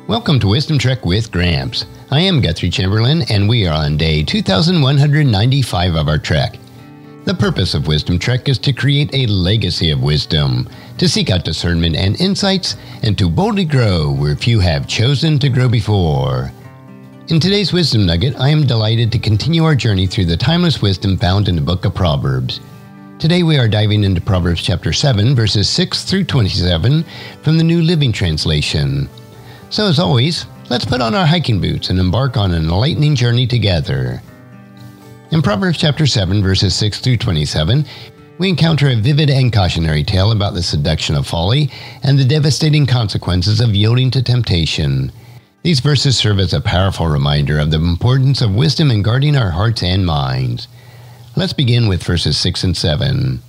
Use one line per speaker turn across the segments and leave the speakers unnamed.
Welcome to Wisdom Trek with Gramps. I am Guthrie Chamberlain, and we are on day 2195 of our trek. The purpose of Wisdom Trek is to create a legacy of wisdom, to seek out discernment and insights, and to boldly grow where few have chosen to grow before. In today's Wisdom Nugget, I am delighted to continue our journey through the timeless wisdom found in the book of Proverbs. Today we are diving into Proverbs chapter 7, verses 6 through 27 from the New Living Translation. So as always, let's put on our hiking boots and embark on an enlightening journey together. In Proverbs chapter 7, verses 6 through 27, we encounter a vivid and cautionary tale about the seduction of folly and the devastating consequences of yielding to temptation. These verses serve as a powerful reminder of the importance of wisdom in guarding our hearts and minds. Let's begin with verses 6 and 7.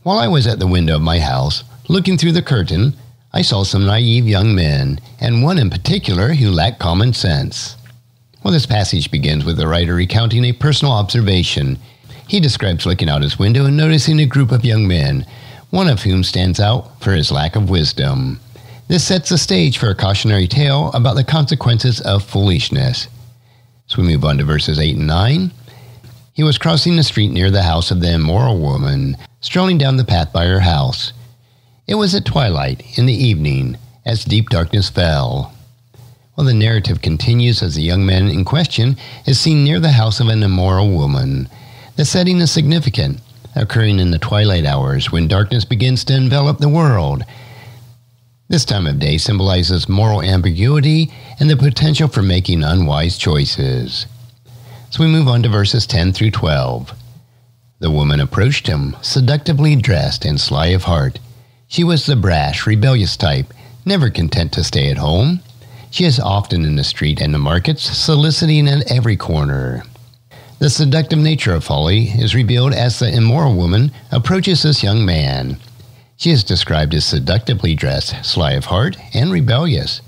While I was at the window of my house, looking through the curtain, I saw some naive young men, and one in particular who lacked common sense. Well, this passage begins with the writer recounting a personal observation. He describes looking out his window and noticing a group of young men, one of whom stands out for his lack of wisdom. This sets the stage for a cautionary tale about the consequences of foolishness. So we move on to verses 8 and 9. He was crossing the street near the house of the immoral woman, strolling down the path by her house. It was at twilight, in the evening, as deep darkness fell. Well, the narrative continues as the young man in question is seen near the house of an immoral woman. The setting is significant, occurring in the twilight hours when darkness begins to envelop the world. This time of day symbolizes moral ambiguity and the potential for making unwise choices. So we move on to verses 10 through 12. The woman approached him, seductively dressed and sly of heart. She was the brash, rebellious type, never content to stay at home. She is often in the street and the markets, soliciting at every corner. The seductive nature of folly is revealed as the immoral woman approaches this young man. She is described as seductively dressed, sly of heart, and rebellious.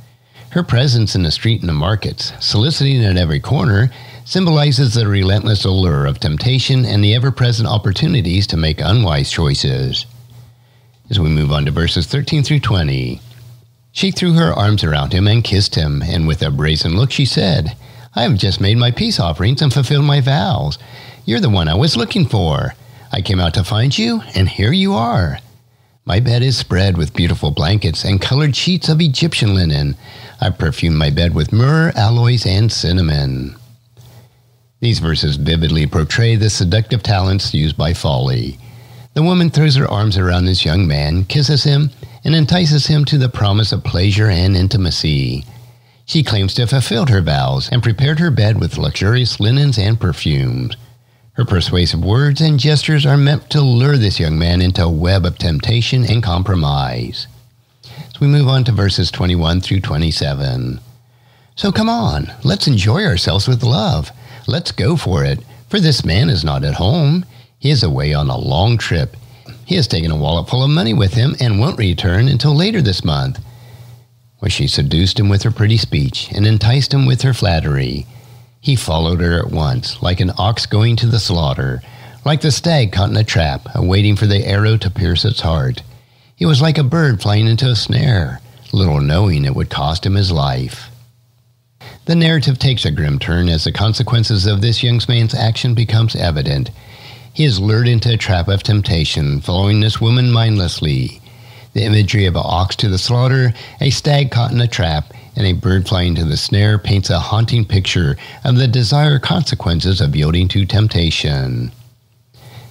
Her presence in the street and the markets, soliciting at every corner, symbolizes the relentless allure of temptation and the ever-present opportunities to make unwise choices. As we move on to verses 13 through 20. She threw her arms around him and kissed him, and with a brazen look she said, "I have just made my peace offerings and fulfilled my vows. You're the one I was looking for. I came out to find you, and here you are. My bed is spread with beautiful blankets and colored sheets of Egyptian linen. I've perfumed my bed with myrrh, aloes, and cinnamon." These verses vividly portray the seductive talents used by folly. The woman throws her arms around this young man, kisses him, and entices him to the promise of pleasure and intimacy. She claims to have fulfilled her vows and prepared her bed with luxurious linens and perfumes. Her persuasive words and gestures are meant to lure this young man into a web of temptation and compromise. So we move on to verses 21 through 27. So come on, let's enjoy ourselves with love. Let's go for it, for this man is not at home. He is away on a long trip. He has taken a wallet full of money with him and won't return until later this month. Well, she seduced him with her pretty speech and enticed him with her flattery. He followed her at once, like an ox going to the slaughter, like the stag caught in a trap, awaiting for the arrow to pierce its heart. He was like a bird flying into a snare, little knowing it would cost him his life. The narrative takes a grim turn as the consequences of this young man's action becomes evident. He is lured into a trap of temptation, following this woman mindlessly. The imagery of an ox to the slaughter, a stag caught in a trap, and a bird flying to the snare paints a haunting picture of the dire consequences of yielding to temptation.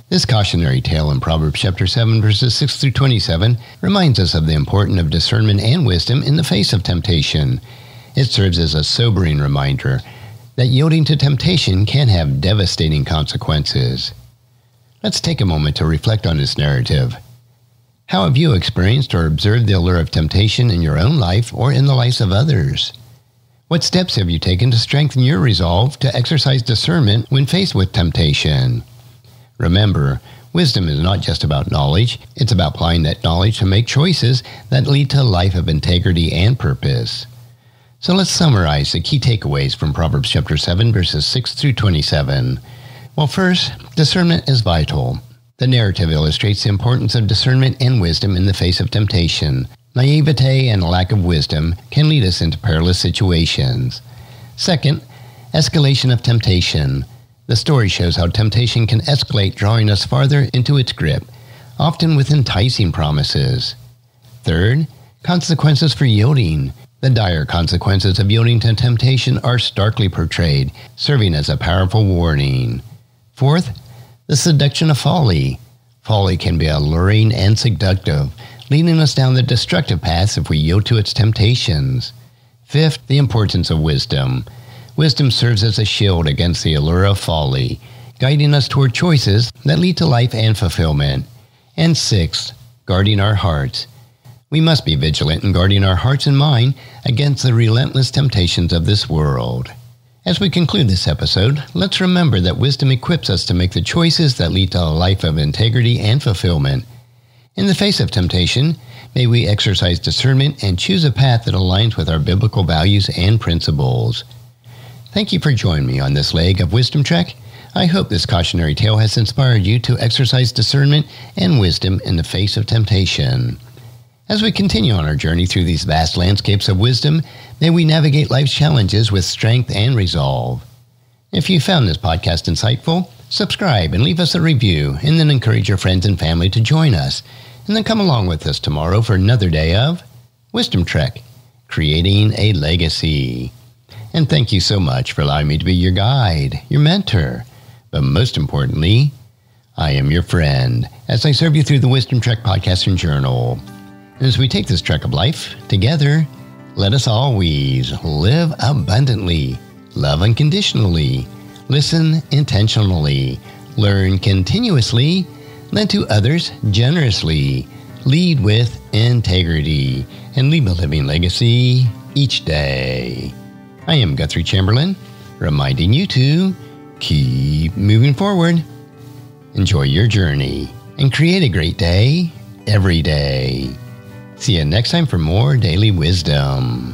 This cautionary tale in Proverbs chapter 7, verses 6 through 27 reminds us of the importance of discernment and wisdom in the face of temptation. It serves as a sobering reminder that yielding to temptation can have devastating consequences. Let's take a moment to reflect on this narrative. How have you experienced or observed the allure of temptation in your own life or in the lives of others? What steps have you taken to strengthen your resolve to exercise discernment when faced with temptation? Remember, wisdom is not just about knowledge, it's about applying that knowledge to make choices that lead to a life of integrity and purpose. So let's summarize the key takeaways from Proverbs chapter 7, verses 6 through 27. Well, first, discernment is vital. The narrative illustrates the importance of discernment and wisdom in the face of temptation. Naivete and a lack of wisdom can lead us into perilous situations. Second, escalation of temptation. The story shows how temptation can escalate, drawing us farther into its grip, often with enticing promises. Third, consequences for yielding. The dire consequences of yielding to temptation are starkly portrayed, serving as a powerful warning. Fourth, the seduction of folly. Folly can be alluring and seductive, leading us down the destructive paths if we yield to its temptations. Fifth, the importance of wisdom. Wisdom serves as a shield against the allure of folly, guiding us toward choices that lead to life and fulfillment. And sixth, guarding our hearts. We must be vigilant in guarding our hearts and mind against the relentless temptations of this world. As we conclude this episode, let's remember that wisdom equips us to make the choices that lead to a life of integrity and fulfillment. In the face of temptation, may we exercise discernment and choose a path that aligns with our biblical values and principles. Thank you for joining me on this leg of Wisdom Trek. I hope this cautionary tale has inspired you to exercise discernment and wisdom in the face of temptation. As we continue on our journey through these vast landscapes of wisdom, may we navigate life's challenges with strength and resolve. If you found this podcast insightful, subscribe and leave us a review, and then encourage your friends and family to join us. And then come along with us tomorrow for another day of Wisdom Trek, creating a legacy. And thank you so much for allowing me to be your guide, your mentor. But most importantly, I am your friend as I serve you through the Wisdom Trek podcast and journal. And as we take this trek of life together, let us always live abundantly, love unconditionally, listen intentionally, learn continuously, lend to others generously, lead with integrity, and leave a living legacy each day. I am Guthrie Chamberlain, reminding you to keep moving forward, enjoy your journey, and create a great day every day. See you next time for more daily wisdom.